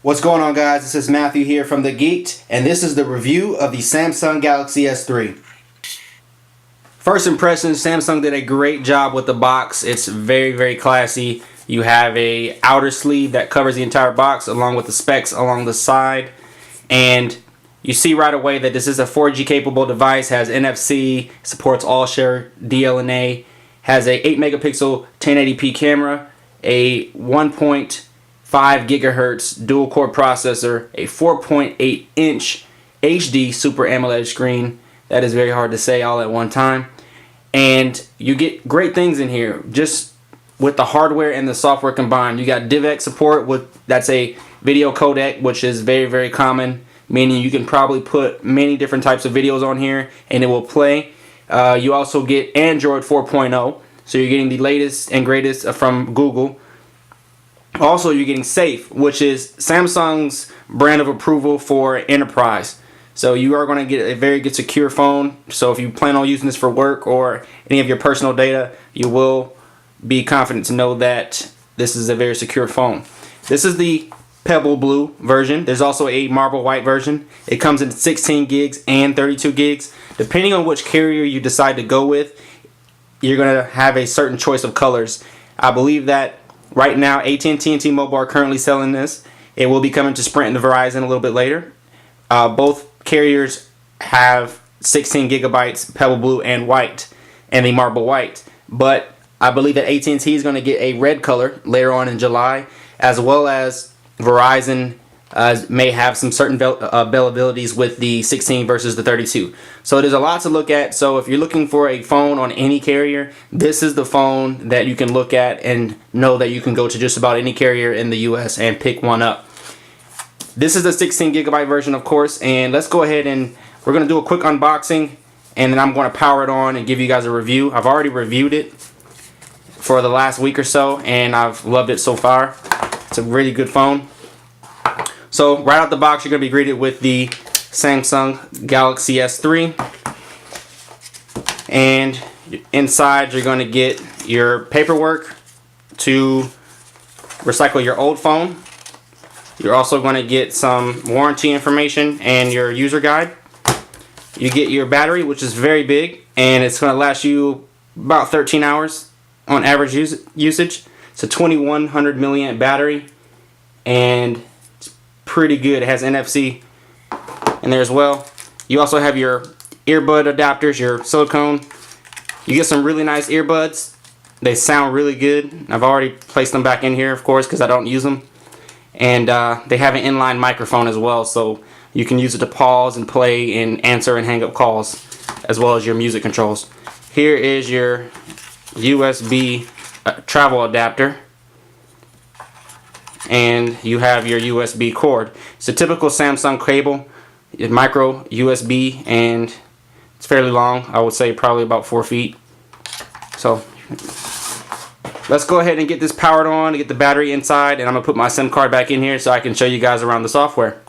What's going on, guys? This is Matthew here from The Geeked, and this is the review of the Samsung Galaxy S3. First impressions, Samsung did a great job with the box. It's very classy. You have a outer sleeve that covers the entire box along with the specs along the side, and you see right away that this is a 4G capable device, has NFC, supports all-share DLNA, has a 8 megapixel 1080p camera, a 1.5 gigahertz dual core processor, a 4.8 inch HD Super AMOLED screen. That is very hard to say all at one time. And you get great things in here just with the hardware and the software combined. You got DivX support, that's a video codec, which is very common, meaning you can probably put many different types of videos on here and it will play. You also get Android 4.0, so you're getting the latest and greatest from Google. Also, you're getting Safe, which is Samsung's brand of approval for enterprise. So you are going to get a very good secure phone. So if you plan on using this for work or any of your personal data, you will be confident to know that this is a very secure phone. This is the Pebble Blue version. There's also a Marble White version. It comes in 16 gigs and 32 gigs. Depending on which carrier you decide to go with, you're going to have a certain choice of colors. I believe that right now AT&T and T-Mobile are currently selling this. It will be coming to Sprint and Verizon a little bit later. Both carriers have 16 gigabytes Pebble Blue and White, and the Marble White. But I believe that AT&T is going to get a red color later on in July, as well as Verizon may have some certain availabilities with the 16 versus the 32. So there's a lot to look at. So if you're looking for a phone on any carrier, this is the phone that you can look at and know that you can go to just about any carrier in the US and pick one up. This is the 16 gigabyte version, of course, and let's go ahead and we're going to do a quick unboxing, and then I'm going to power it on and give you guys a review. I've already reviewed it for the last week or so, and I've loved it so far. It's a really good phone. So right out the box, you're going to be greeted with the Samsung Galaxy S3, and inside you're going to get your paperwork to recycle your old phone. You're also going to get some warranty information and your user guide. You get your battery, which is very big, and it's going to last you about 13 hours on average usage. It's a 2100 milliamp battery, and pretty good. It has NFC in there as well. You also have your earbud adapters, your silicone. You get some really nice earbuds. They sound really good. I've already placed them back in here, of course, because I don't use them. And they have an inline microphone as well, so you can use it to pause and play and answer and hang up calls, as well as your music controls. Here is your USB travel adapter, and you have your USB cord. It's a typical Samsung cable, micro USB, and it's fairly long. I would say probably about 4 feet. So let's go ahead and get this powered on to get the battery inside, and I'm gonna put my SIM card back in here so I can show you guys around the software.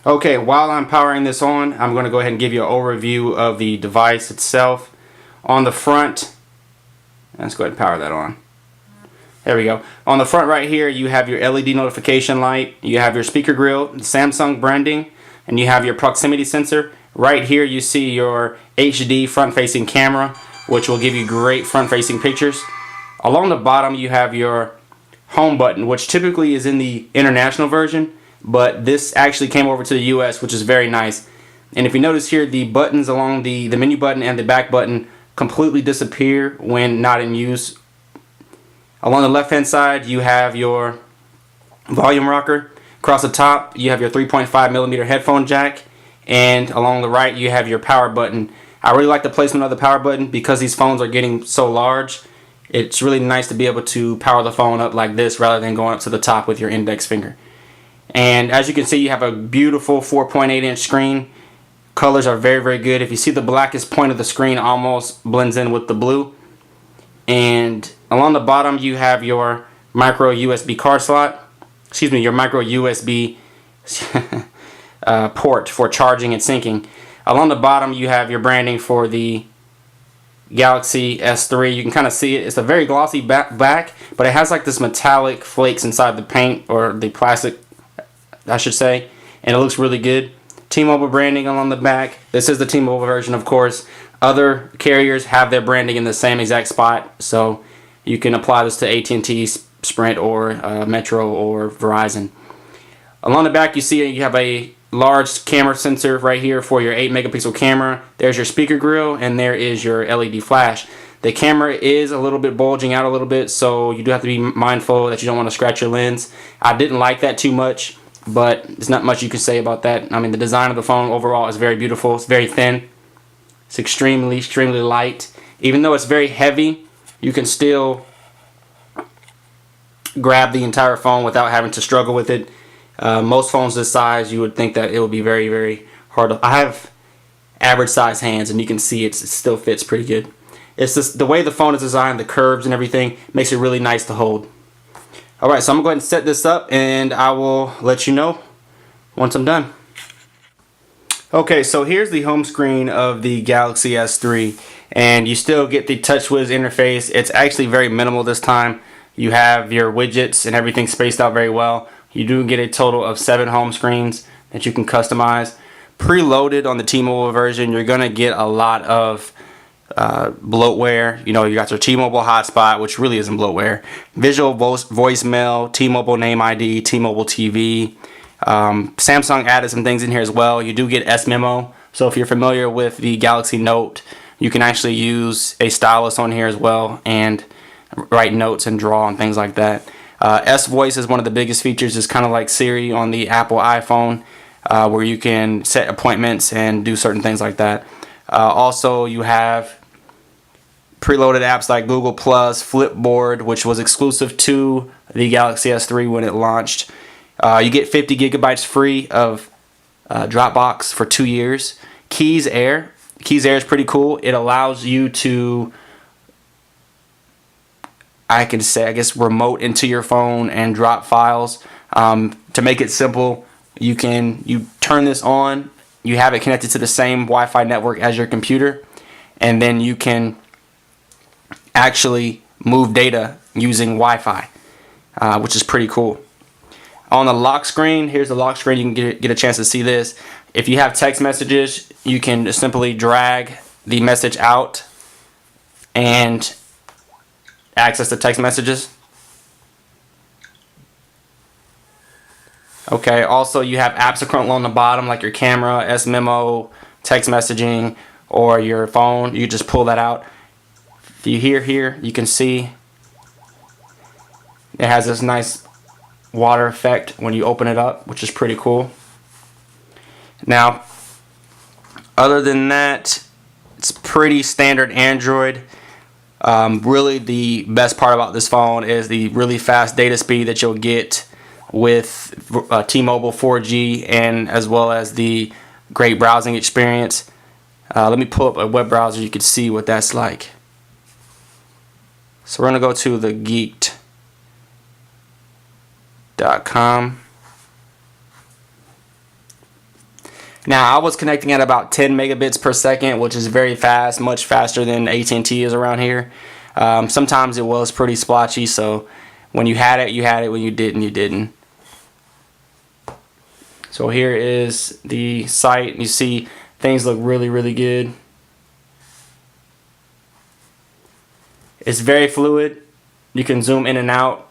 Okay, while I'm powering this on, I'm gonna go ahead and give you an overview of the device itself. On the front, let's go ahead and power that on. There we go. On the front right here, you have your LED notification light, you have your speaker grill, Samsung branding, and you have your proximity sensor. Right here you see your HD front-facing camera, which will give you great front-facing pictures. Along the bottom you have your home button, which typically is in the international version, but this actually came over to the US, which is very nice. And if you notice here, the buttons along the menu button and the back button completely disappear when not in use. Along the left hand side you have your volume rocker. Across the top you have your 3.5mm headphone jack, and along the right you have your power button. I really like the placement of the power button because these phones are getting so large. It's really nice to be able to power the phone up like this rather than going up to the top with your index finger. And as you can see, you have a beautiful 4.8 inch screen. Colors are very good. If you see, the blackest point of the screen almost blends in with the blue. And along the bottom you have your micro USB card slot. Excuse me, your micro USB port for charging and syncing. Along the bottom you have your branding for the Galaxy S3. You can kind of see it. It's a very glossy back, but it has like this metallic flakes inside the paint, or the plastic, I should say, and it looks really good. T-Mobile branding along the back. This is the T-Mobile version, of course. Other carriers have their branding in the same exact spot, so you can apply this to AT&T, Sprint, or Metro, or Verizon. Along the back, you see you have a large camera sensor right here for your 8 megapixel camera. There's your speaker grill, and there is your LED flash. The camera is a little bit bulging out a little bit, so you do have to be mindful that you don't want to scratch your lens. I didn't like that too much, but there's not much you can say about that. I mean, the design of the phone overall is very beautiful. It's very thin. It's extremely light. Even though it's very heavy, you can still grab the entire phone without having to struggle with it. Most phones this size, you would think that it would be very hard. I have average size hands, and you can see it still fits pretty good. It's just the way the phone is designed, the curves and everything makes it really nice to hold. Alright, so I'm going to go ahead and set this up, and I will let you know once I'm done. Okay, so here's the home screen of the Galaxy S3, and you still get the TouchWiz interface. It's actually very minimal this time. You have your widgets and everything spaced out very well. You do get a total of 7 home screens that you can customize. Preloaded on the T-Mobile version, you're going to get a lot of bloatware. You know, you got your T-Mobile hotspot, which really isn't bloatware. Visual voicemail, T-Mobile name ID, T-Mobile TV. Samsung added some things in here as well. You do get S-Memo. So if you're familiar with the Galaxy Note, you can actually use a stylus on here as well and write notes and draw and things like that. S-Voice is one of the biggest features. It's kind of like Siri on the Apple iPhone, where you can set appointments and do certain things like that. Also, you have preloaded apps like Google+, Flipboard, which was exclusive to the Galaxy S3 when it launched. You get 50 gigabytes free of Dropbox for 2 years. Keys Air. Keys Air is pretty cool. It allows you to, I guess, remote into your phone and drop files. To make it simple, you turn this on. You have it connected to the same Wi-Fi network as your computer, and then you can actually move data using Wi-Fi, which is pretty cool. On the lock screen, here's the lock screen. You can get a chance to see this. If you have text messages, you can simply drag the message out and access the text messages. Okay, also you have apps along the bottom, like your camera, S-Memo, text messaging, or your phone. You just pull that out. If you here, you can see it has this nice water effect when you open it up, which is pretty cool. Now, other than that, it's pretty standard Android. Really, the best part about this phone is the really fast data speed that you'll get with T-Mobile 4G, and as well as the great browsing experience. Let me pull up a web browser. You can see what that's like. So we're going to go to the geeked.com. Now, I was connecting at about 10 megabits per second, which is very fast, much faster than AT&T is around here. Sometimes it was pretty splotchy, so when you had it, you had it. When you didn't, you didn't. So here is the site. You see things look really good. It's very fluid. You can zoom in and out.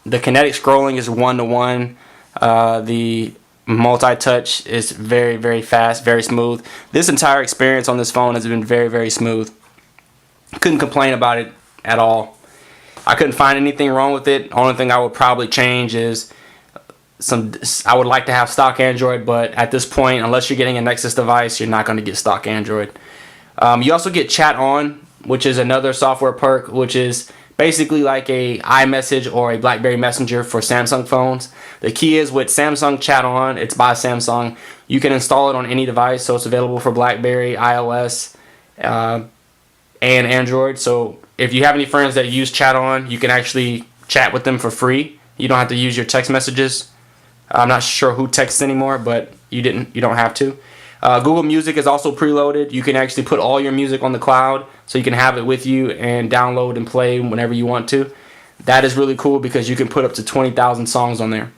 The kinetic scrolling is 1-to-1. The multi-touch is very fast, very smooth. This entire experience on this phone has been very smooth. Couldn't complain about it at all. I couldn't find anything wrong with it. Only thing I would probably change is I would like to have stock Android, but at this point, unless you're getting a Nexus device, you're not going to get stock Android. You also get Chat On, which is another software perk, which is basically like a iMessage or a BlackBerry Messenger for Samsung phones. The key is with Samsung Chat On, it's by Samsung. You can install it on any device, so it's available for BlackBerry, iOS, and Android. So if you have any friends that use Chat On, you can actually chat with them for free. You don't have to use your text messages. I'm not sure who texts anymore, but you don't have to. Google Music is also preloaded. You can actually put all your music on the cloud, so you can have it with you and download and play whenever you want to. That is really cool because you can put up to 20,000 songs on there.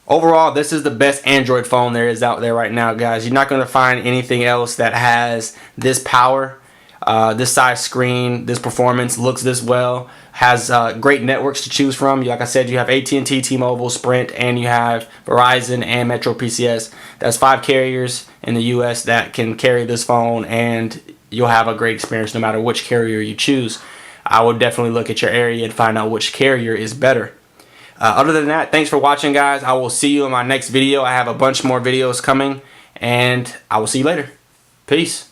Overall, this is the best Android phone there is out there right now, guys. You're not going to find anything else that has this power, this size screen, this performance, looks this well, has great networks to choose from. Like I said, you have AT&T, T-Mobile, Sprint, and you have Verizon and Metro PCS. That's 5 carriers in the US that can carry this phone, and you'll have a great experience no matter which carrier you choose. I would definitely look at your area and find out which carrier is better. Other than that, thanks for watching, guys. I will see you in my next video. I have a bunch more videos coming, and I will see you later. Peace.